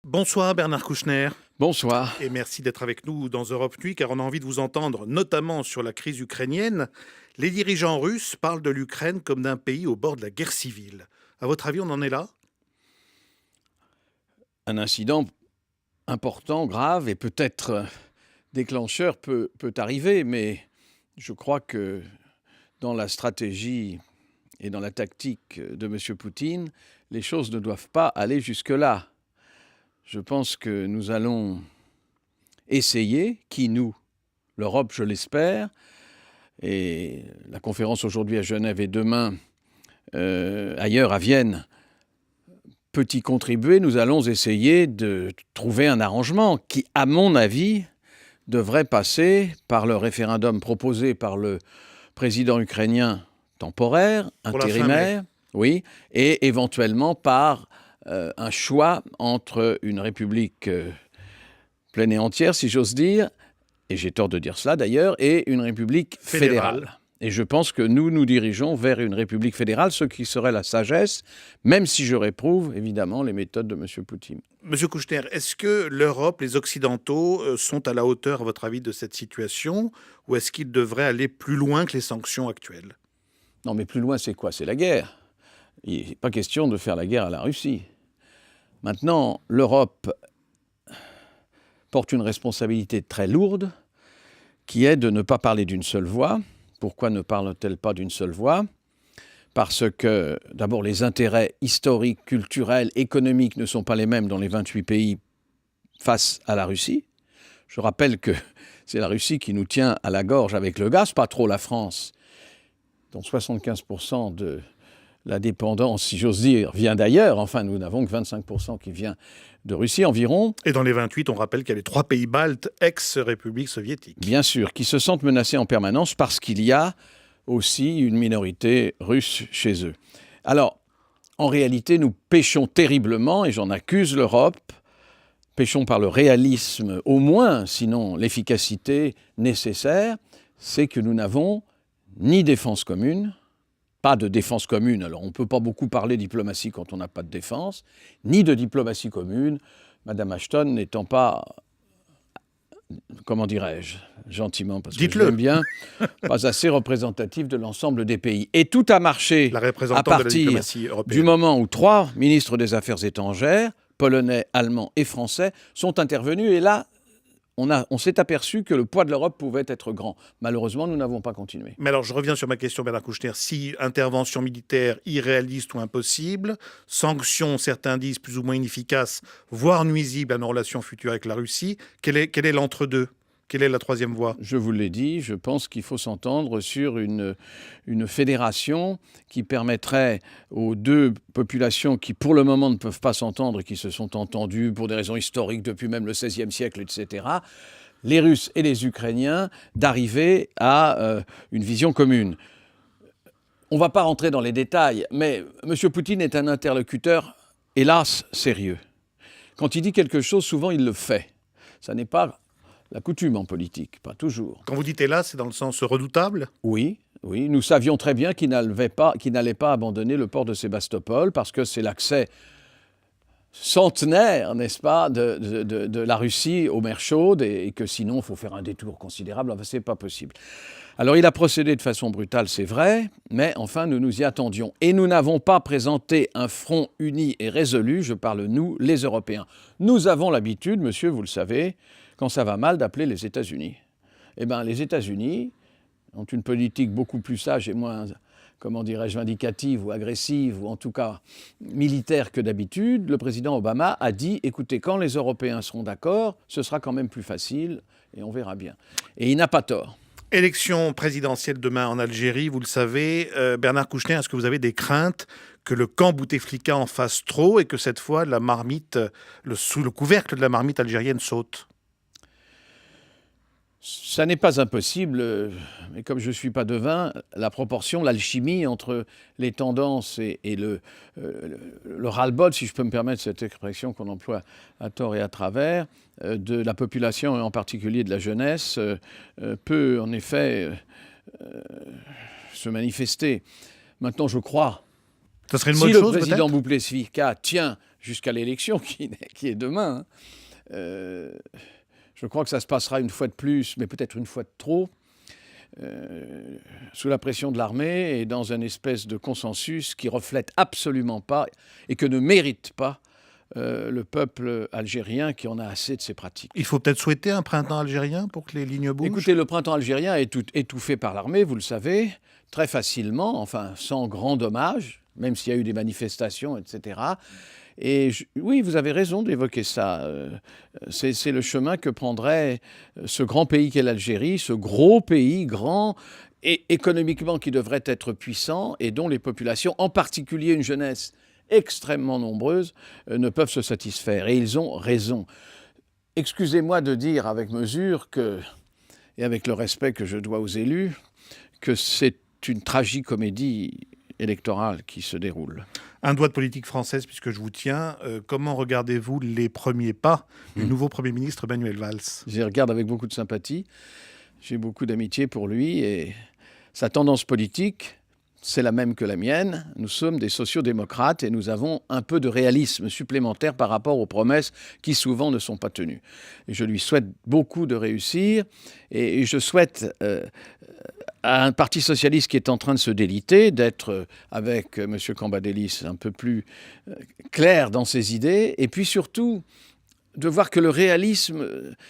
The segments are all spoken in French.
Bonsoir Bernard Kouchner Bonsoir. et merci d'être avec nous dans Europe Nuit car on a envie de vous entendre notamment sur la crise ukrainienne. Les dirigeants russes parlent de l'Ukraine comme d'un pays au bord de la guerre civile. À votre avis, on en est là? Un incident important, grave et peut-être déclencheur peut arriver, mais je crois que dans la stratégie et dans la tactique de M. Poutine, les choses ne doivent pas aller jusque-là. Je pense que nous allons essayer, qui nous, l'Europe, je l'espère, et la conférence aujourd'hui à Genève et demain ailleurs à Vienne, peut y contribuer. Nous allons essayer de trouver un arrangement qui, à mon avis, devrait passer par le référendum proposé par le président ukrainien temporaire, intérimaire, oui, et éventuellement par un choix entre une république pleine et entière, si j'ose dire, et j'ai tort de dire cela d'ailleurs, et une république fédérale. Et je pense que nous dirigeons vers une république fédérale, ce qui serait la sagesse, même si je réprouve évidemment les méthodes de M. Poutine. Monsieur Kouchner, est-ce que l'Europe, les Occidentaux sont à la hauteur, à votre avis, de cette situation ou est-ce qu'ils devraient aller plus loin que les sanctions actuelles? Non, mais plus loin, c'est quoi? C'est la guerre. Il n'est pas question de faire la guerre à la Russie. Maintenant, l'Europe porte une responsabilité très lourde qui est de ne pas parler d'une seule voix. Pourquoi ne parle-t-elle pas d'une seule voix? Parce que, d'abord, les intérêts historiques, culturels, économiques ne sont pas les mêmes dans les 28 pays face à la Russie. Je rappelle que c'est la Russie qui nous tient à la gorge avec le gaz, pas trop la France, dont 75% de la dépendance, si j'ose dire, vient d'ailleurs. Enfin, nous n'avons que 25% qui vient de Russie environ. Et dans les 28, on rappelle qu'il y a les 3 pays baltes, ex-républiques soviétiques. Bien sûr, qui se sentent menacés en permanence parce qu'il y a aussi une minorité russe chez eux. Alors, en réalité, nous péchons terriblement, et j'en accuse l'Europe, péchons par le réalisme au moins, sinon l'efficacité nécessaire, c'est que nous n'avons ni défense commune, pas de défense commune, alors on ne peut pas beaucoup parler diplomatie quand on n'a pas de défense, ni de diplomatie commune, Madame Ashton n'étant pas, comment dirais-je, gentiment, parce que je l'aime bien, pas assez représentative de l'ensemble des pays. Et tout a marché à partir du moment où 3 ministres des Affaires étrangères, polonais, allemands et français, sont intervenus, et là, on s'est aperçu que le poids de l'Europe pouvait être grand. Malheureusement, nous n'avons pas continué. Mais alors, je reviens sur ma question, Bernard Kouchner. Si intervention militaire irréaliste ou impossible, sanctions, certains disent plus ou moins inefficaces, voire nuisibles à nos relations futures avec la Russie, quel est l'entre-deux? Quelle est la troisième voie? Je vous l'ai dit, je pense qu'il faut s'entendre sur une fédération qui permettrait aux deux populations qui, pour le moment, ne peuvent pas s'entendre, qui se sont entendues pour des raisons historiques depuis même le XVIe siècle, etc., les Russes et les Ukrainiens, d'arriver à une vision commune. On ne va pas rentrer dans les détails, mais M. Poutine est un interlocuteur, hélas, sérieux. Quand il dit quelque chose, souvent il le fait. Ça n'est pas la coutume en politique, pas toujours. Quand vous dites hélas, c'est dans le sens redoutable? Oui, nous savions très bien qu'il n'allait pas abandonner le port de Sébastopol parce que c'est l'accès centenaire, n'est-ce pas, de la Russie aux mers chaudes et que sinon il faut faire un détour considérable, enfin, c'est pas possible. Alors il a procédé de façon brutale, c'est vrai, mais enfin nous nous y attendions. Et nous n'avons pas présenté un front uni et résolu, je parle nous, les Européens. Nous avons l'habitude, monsieur, vous le savez, quand ça va mal, d'appeler les États-Unis. Eh bien, les États-Unis ont une politique beaucoup plus sage et moins, comment dirais-je, vindicative ou agressive, ou en tout cas militaire que d'habitude. Le président Obama a dit, écoutez, quand les Européens seront d'accord, ce sera quand même plus facile et on verra bien. Et il n'a pas tort. Élection présidentielle demain en Algérie, vous le savez. Bernard Kouchner, est-ce que vous avez des craintes que le camp Bouteflika en fasse trop et que cette fois, la marmite, sous le couvercle de la marmite algérienne saute? Ça n'est pas impossible, mais comme je ne suis pas devin, la proportion, l'alchimie entre les tendances et le ras-le-bol, si je peux me permettre cette expression qu'on emploie à tort et à travers, de la population et en particulier de la jeunesse, peut en effet se manifester. Maintenant, je crois, Ça serait une si bonne le chose, président peut-être? Bouteflika tient jusqu'à l'élection qui est demain. Je crois que ça se passera une fois de plus, mais peut-être une fois de trop, sous la pression de l'armée et dans une espèce de consensus qui reflète absolument pas et que ne mérite pas le peuple algérien qui en a assez de ces pratiques. Il faut peut-être souhaiter un printemps algérien pour que les lignes bougent. Écoutez, le printemps algérien est étouffé par l'armée, vous le savez, très facilement, enfin sans grand dommage, même s'il y a eu des manifestations, etc. Et oui, vous avez raison d'évoquer ça. C'est le chemin que prendrait ce grand pays qu'est l'Algérie, ce gros pays, grand et économiquement qui devrait être puissant et dont les populations, en particulier une jeunesse extrêmement nombreuse, ne peuvent se satisfaire. Et ils ont raison. Excusez-moi de dire avec mesure et avec le respect que je dois aux élus, que c'est une tragicomédie électorale qui se déroule. Un doigt de politique française, puisque je vous tiens. Comment regardez-vous les premiers pas du nouveau Premier ministre Manuel Valls ? Je les regarde avec beaucoup de sympathie. J'ai beaucoup d'amitié pour lui et sa tendance politique, c'est la même que la mienne. Nous sommes des sociodémocrates et nous avons un peu de réalisme supplémentaire par rapport aux promesses qui souvent ne sont pas tenues. Et je lui souhaite beaucoup de réussir et je souhaite à un parti socialiste qui est en train de se déliter, d'être avec M. Cambadélis un peu plus clair dans ses idées et puis surtout de voir que le réalisme,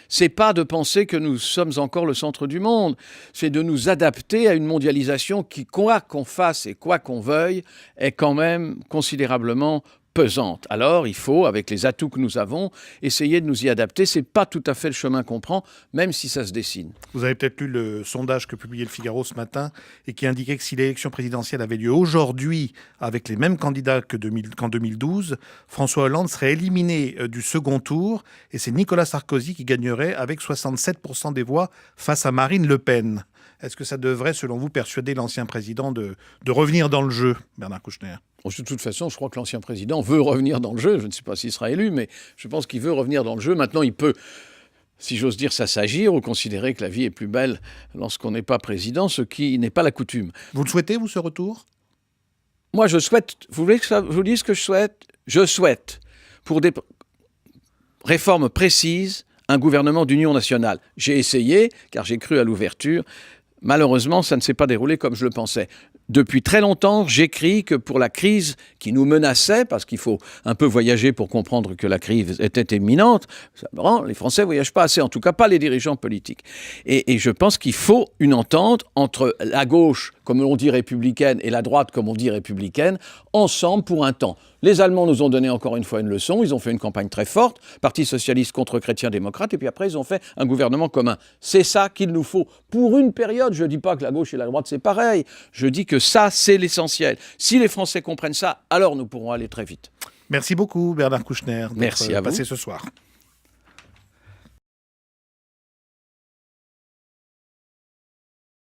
c'est pas de penser que nous sommes encore le centre du monde, c'est de nous adapter à une mondialisation qui, quoi qu'on fasse et quoi qu'on veuille, est quand même considérablement pesante. Alors, il faut, avec les atouts que nous avons, essayer de nous y adapter. C'est pas tout à fait le chemin qu'on prend, même si ça se dessine. Vous avez peut-être lu le sondage que publiait le Figaro ce matin et qui indiquait que si l'élection présidentielle avait lieu aujourd'hui avec les mêmes candidats qu'en 2012, François Hollande serait éliminé du second tour et c'est Nicolas Sarkozy qui gagnerait avec 67% des voix face à Marine Le Pen. Est-ce que ça devrait, selon vous, persuader l'ancien président de revenir dans le jeu, Bernard Kouchner ? De toute façon, je crois que l'ancien président veut revenir dans le jeu. Je ne sais pas s'il sera élu, mais je pense qu'il veut revenir dans le jeu. Maintenant, il peut, si j'ose dire, s'assagir ou considérer que la vie est plus belle lorsqu'on n'est pas président, ce qui n'est pas la coutume. Vous le souhaitez, vous, ce retour ? Moi, je souhaite... Vous voulez que je vous dise ce que je souhaite ? Je souhaite, pour des réformes précises, un gouvernement d'union nationale. J'ai essayé, car j'ai cru à l'ouverture. Malheureusement, ça ne s'est pas déroulé comme je le pensais. Depuis très longtemps, j'écris que pour la crise qui nous menaçait, parce qu'il faut un peu voyager pour comprendre que la crise était imminente, les Français ne voyagent pas assez, en tout cas pas les dirigeants politiques. Et je pense qu'il faut une entente entre la gauche, comme on dit républicaine, et la droite, comme on dit républicaine, ensemble pour un temps. Les Allemands nous ont donné encore une fois une leçon, ils ont fait une campagne très forte, Parti socialiste contre chrétiens-démocrates, et puis après ils ont fait un gouvernement commun. C'est ça qu'il nous faut pour une période. Je ne dis pas que la gauche et la droite c'est pareil, je dis que ça c'est l'essentiel. Si les Français comprennent ça, alors nous pourrons aller très vite. Merci beaucoup Bernard Kouchner d'être passé ce soir.